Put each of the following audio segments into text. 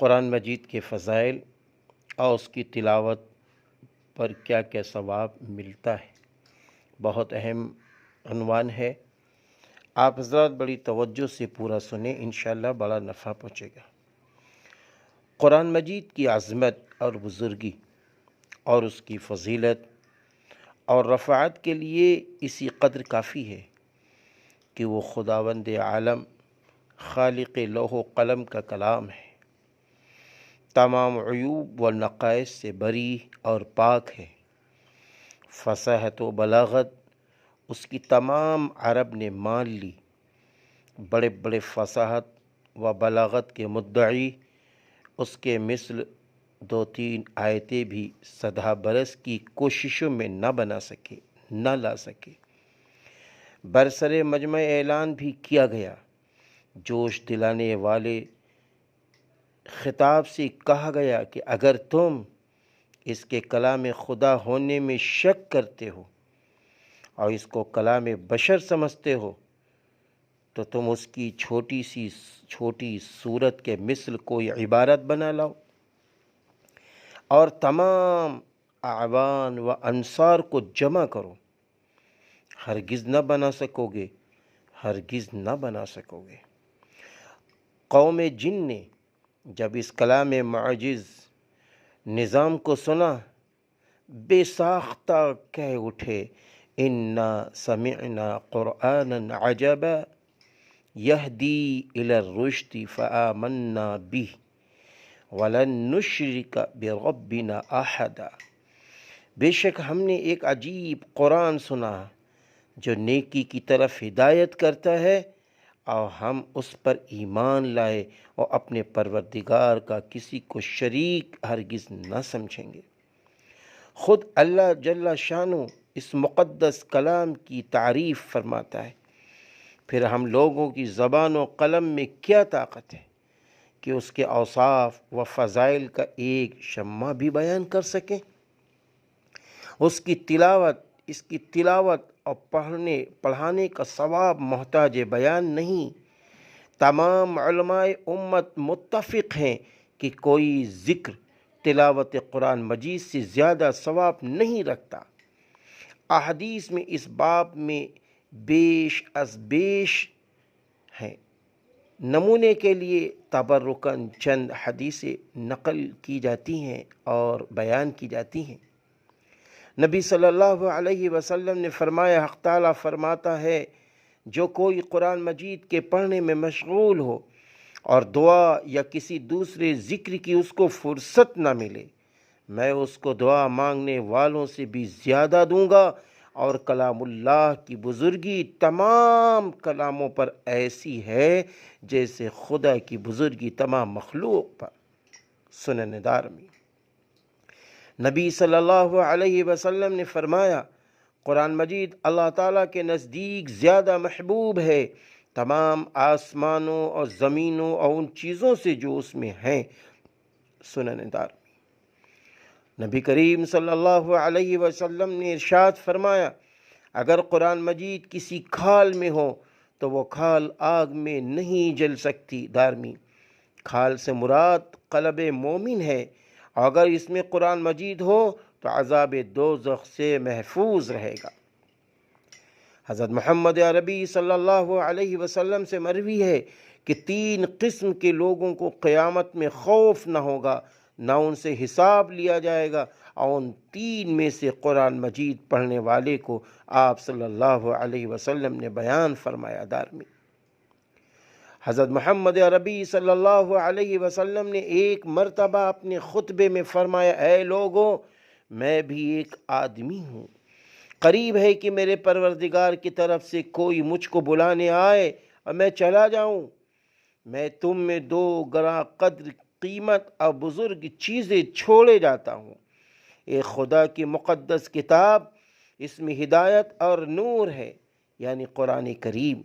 قرآن مجید کے فضائل اور اس کی تلاوت پر کیا کیا ثواب ملتا ہے، بہت اہم عنوان ہے۔ آپ حضرات بڑی توجہ سے پورا سنیں، انشاءاللہ بڑا نفع پہنچے گا۔ قرآن مجید کی عظمت اور بزرگی اور اس کی فضیلت اور رفعت کے لیے اسی قدر کافی ہے کہ وہ خداوند عالم خالق لوح و قلم کا کلام ہے، تمام عیوب و نقائص سے بری اور پاک ہے۔ فصاحت و بلاغت اس کی تمام عرب نے مان لی۔ بڑے بڑے فصاحت و بلاغت کے مدعی اس کے مثل دو تین آیتیں بھی صدہ برس کی کوششوں میں نہ لا سکے۔ برسر مجمع اعلان بھی کیا گیا، جوش دلانے والے خطاب سے کہا گیا کہ اگر تم اس کے کلام خدا ہونے میں شک کرتے ہو اور اس کو کلام بشر سمجھتے ہو تو تم اس کی چھوٹی صورت کے مثل کوئی عبارت بنا لاؤ اور تمام اعوان و انصار کو جمع کرو، ہرگز نہ بنا سکو گے۔ قوم جن نے جب اس کلام معجز نظام کو سنا، بے ساختہ کہہ اٹھے، انا سمعنا قرآنا عجبا یہدی الی الرشد فآمنا به ولن نشرک بربنا احدا۔ بے شک ہم نے ایک عجیب قرآن سنا جو نیکی کی طرف ہدایت کرتا ہے، اور ہم اس پر ایمان لائے اور اپنے پروردگار کا کسی کو شریک ہرگز نہ سمجھیں گے۔ خود اللہ جل شانہ اس مقدس کلام کی تعریف فرماتا ہے، پھر ہم لوگوں کی زبان و قلم میں کیا طاقت ہے کہ اس کے اوصاف و فضائل کا ایک شمع بھی بیان کر سکیں۔ اس کی تلاوت اور پڑھانے کا ثواب محتاج بیان نہیں۔ تمام علماء امت متفق ہیں کہ کوئی ذکر تلاوت قرآن مجید سے زیادہ ثواب نہیں رکھتا۔ احادیث میں اس باب میں بیش از بیش ہیں۔ نمونے کے لیے تبرکاً چند حدیثیں نقل کی جاتی ہیں اور بیان کی جاتی ہیں۔ نبی صلی اللہ علیہ وسلم نے فرمایا، حق تعالیٰ فرماتا ہے، جو کوئی قرآن مجید کے پڑھنے میں مشغول ہو اور دعا یا کسی دوسرے ذکر کی اس کو فرصت نہ ملے، میں اس کو دعا مانگنے والوں سے بھی زیادہ دوں گا، اور کلام اللہ کی بزرگی تمام کلاموں پر ایسی ہے جیسے خدا کی بزرگی تمام مخلوق پر۔ سنن دارمی۔ نبی صلی اللہ علیہ وسلم نے فرمایا، قرآن مجید اللہ تعالیٰ کے نزدیک زیادہ محبوب ہے تمام آسمانوں اور زمینوں اور ان چیزوں سے جو اس میں ہیں۔ سنن دارمی۔ نبی کریم صلی اللہ علیہ وسلم نے ارشاد فرمایا، اگر قرآن مجید کسی کھال میں ہو تو وہ کھال آگ میں نہیں جل سکتی۔ دارمی۔ کھال سے مراد قلب مومن ہے، اور اگر اس میں قرآن مجید ہو تو عذاب دوزخ سے محفوظ رہے گا۔ حضرت محمد عربی صلی اللہ علیہ وسلم سے مروی ہے کہ 3 قسم کے لوگوں کو قیامت میں خوف نہ ہوگا، نہ ان سے حساب لیا جائے گا، اور ان 3 میں سے قرآن مجید پڑھنے والے کو آپ صلی اللہ علیہ وسلم نے بیان فرمایا۔ دارمی۔ حضرت محمد عربی صلی اللہ علیہ وسلم نے ایک مرتبہ اپنے خطبے میں فرمایا، اے لوگوں، میں بھی ایک آدمی ہوں، قریب ہے کہ میرے پروردگار کی طرف سے کوئی مجھ کو بلانے آئے اور میں چلا جاؤں۔ میں تم میں 2 گراں قدر قیمت اور بزرگ چیزیں چھوڑے جاتا ہوں، ایک خدا کی مقدس کتاب، اس میں ہدایت اور نور ہے، یعنی قرآن کریم،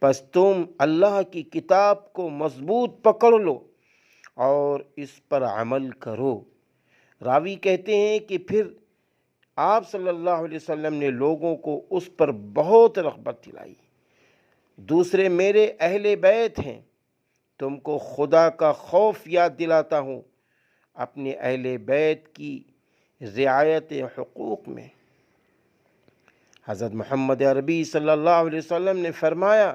پس تم اللہ کی کتاب کو مضبوط پکڑ لو اور اس پر عمل کرو۔ راوی کہتے ہیں کہ پھر آپ صلی اللہ علیہ وسلم نے لوگوں کو اس پر بہت رغبت دلائی۔ دوسرے میرے اہل بیت ہیں، تم کو خدا کا خوف یاد دلاتا ہوں اپنے اہل بیت کی رعایت حقوق میں۔ حضرت محمد عربی صلی اللہ علیہ وسلم نے فرمایا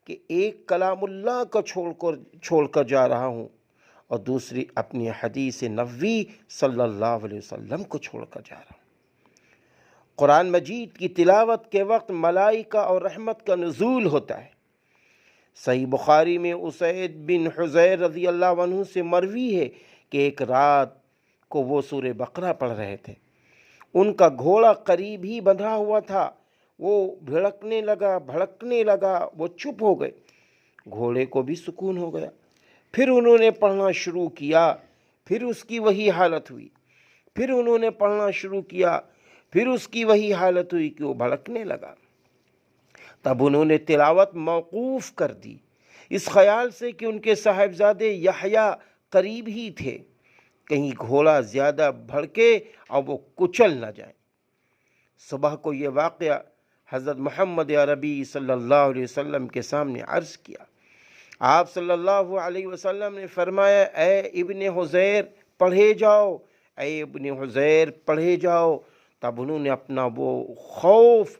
کہ ایک کلام اللہ کو چھوڑ کر جا رہا ہوں اور دوسری اپنی حدیث نبوی صلی اللہ علیہ وسلم کو چھوڑ کر جا رہا ہوں۔ قرآن مجید کی تلاوت کے وقت ملائکہ اور رحمت کا نزول ہوتا ہے۔ صحیح بخاری میں اسید بن حضیر رضی اللہ عنہ سے مروی ہے کہ ایک رات کو وہ سورہ بقرہ پڑھ رہے تھے، ان کا گھوڑا قریب ہی بندھا ہوا تھا، وہ بھڑکنے لگا، وہ چپ ہو گئے، گھوڑے کو بھی سکون ہو گیا۔ پھر انہوں نے پڑھنا شروع کیا، پھر اس کی وہی حالت ہوئی، پھر انہوں نے پڑھنا شروع کیا، پھر اس کی وہی حالت ہوئی کہ وہ بھڑکنے لگا۔ تب انہوں نے تلاوت موقوف کر دی، اس خیال سے کہ ان کے صاحبزادے یحییٰ قریب ہی تھے، کہیں گھوڑا زیادہ بھڑکے اور وہ کچل نہ جائے۔ صبح کو یہ واقعہ حضرت محمد عربی صلی اللہ علیہ وسلم کے سامنے عرض کیا۔ آپ صلی اللہ علیہ وسلم نے فرمایا، اے ابن حذیر پڑھے جاؤ، اے ابن حذیر پڑھے جاؤ۔ تب انہوں نے اپنا وہ خوف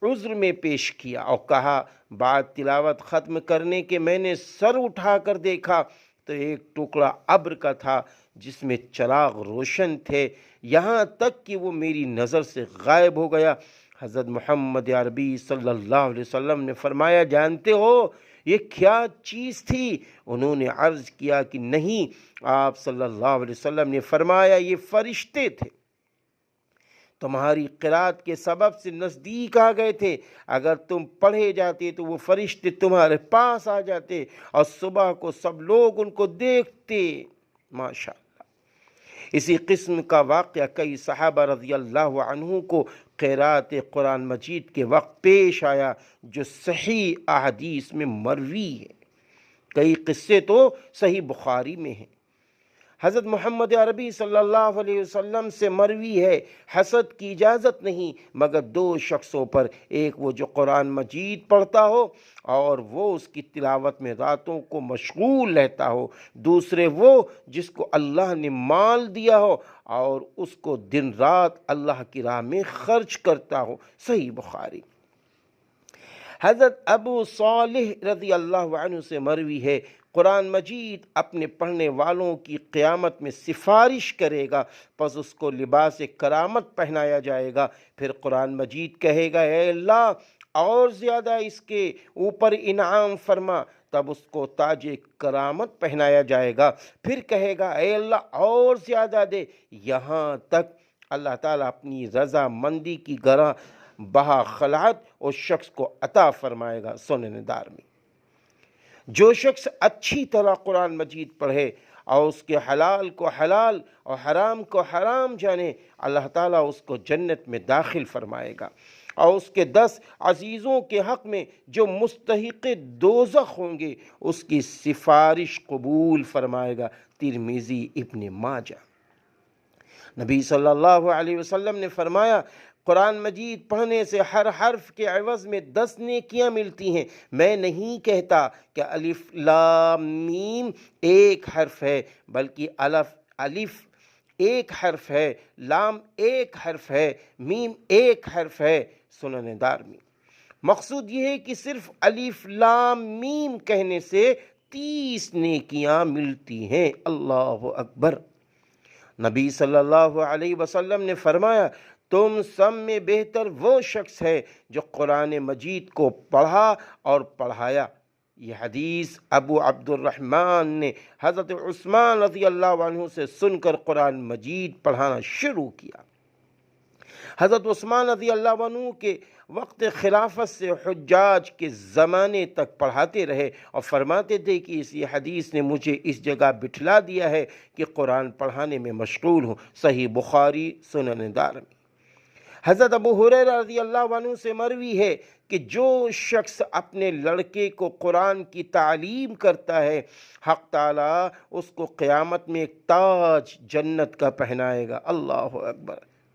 عذر میں پیش کیا اور کہا، بعد تلاوت ختم کرنے کے میں نے سر اٹھا کر دیکھا تو ایک ٹکڑا ابر کا تھا جس میں چراغ روشن تھے، یہاں تک کہ وہ میری نظر سے غائب ہو گیا۔ حضرت محمد عربی صلی اللہ علیہ وسلم نے فرمایا، جانتے ہو یہ کیا چیز تھی؟ انہوں نے عرض کیا کہ نہیں۔ آپ صلی اللہ علیہ وسلم نے فرمایا، یہ فرشتے تھے، تمہاری قرات کے سبب سے نزدیک آ گئے تھے، اگر تم پڑھے جاتے تو وہ فرشتے تمہارے پاس آ جاتے اور صبح کو سب لوگ ان کو دیکھتے۔ ماشاءاللہ۔ اسی قسم کا واقعہ کئی صحابہ رضی اللہ عنہ کو قرات قرآن مجید کے وقت پیش آیا، جو صحیح احادیث میں مروی ہے۔ کئی قصے تو صحیح بخاری میں ہیں۔ حضرت محمد عربی صلی اللہ علیہ وسلم سے مروی ہے، حسد کی اجازت نہیں مگر دو شخصوں پر، ایک وہ جو قرآن مجید پڑھتا ہو اور وہ اس کی تلاوت میں راتوں کو مشغول رہتا ہو، دوسرے وہ جس کو اللہ نے مال دیا ہو اور اس کو دن رات اللہ کی راہ میں خرچ کرتا ہو۔ صحیح بخاری۔ حضرت ابو صالح رضی اللہ عنہ سے مروی ہے، قرآن مجید اپنے پڑھنے والوں کی قیامت میں سفارش کرے گا، پس اس کو لباس کرامت پہنایا جائے گا، پھر قرآن مجید کہے گا، اے اللہ اور زیادہ اس کے اوپر انعام فرما، تب اس کو تاج کرامت پہنایا جائے گا، پھر کہے گا، اے اللہ اور زیادہ دے، یہاں تک اللہ تعالیٰ اپنی رضا مندی کی گراں بہا خلعت اس شخص کو عطا فرمائے گا۔ سنن دارمی۔ جو شخص اچھی طرح قرآن مجید پڑھے اور اس کے حلال کو حلال اور حرام کو حرام جانے، اللہ تعالیٰ اس کو جنت میں داخل فرمائے گا اور اس کے 10 عزیزوں کے حق میں جو مستحق دوزخ ہوں گے اس کی سفارش قبول فرمائے گا۔ ترمذی، ابن ماجہ۔ نبی صلی اللہ علیہ وسلم نے فرمایا، قرآن مجید پڑھنے سے ہر حرف کے عوض میں 10 نیکیاں ملتی ہیں۔ میں نہیں کہتا کہ الف لام میم ایک حرف ہے، بلکہ الف ایک حرف ہے، لام ایک حرف ہے، میم ایک حرف ہے۔ سنن دارمی۔ مقصود یہ ہے کہ صرف الف لام میم کہنے سے 30 نیکیاں ملتی ہیں۔ اللہ اکبر۔ نبی صلی اللہ علیہ وسلم نے فرمایا، تم سب میں بہتر وہ شخص ہے جو قرآن مجید کو پڑھا اور پڑھایا۔ یہ حدیث ابو عبد الرحمن نے حضرت عثمان رضی اللہ عنہ سے سن کر قرآن مجید پڑھانا شروع کیا۔ حضرت عثمان رضی اللہ عنہ کے وقت خلافت سے حجاج کے زمانے تک پڑھاتے رہے اور فرماتے تھے کہ اسی حدیث نے مجھے اس جگہ بٹھلا دیا ہے کہ قرآن پڑھانے میں مشغول ہوں۔ صحیح بخاری، سنن دارمی۔ حضرت ابو ہریرہ رضی اللہ عنہ سے مروی ہے کہ جو شخص اپنے لڑکے کو قرآن کی تعلیم کرتا ہے، حق تعالیٰ اس کو قیامت میں ایک تاج جنت کا پہنائے گا۔ اللہ اکبر۔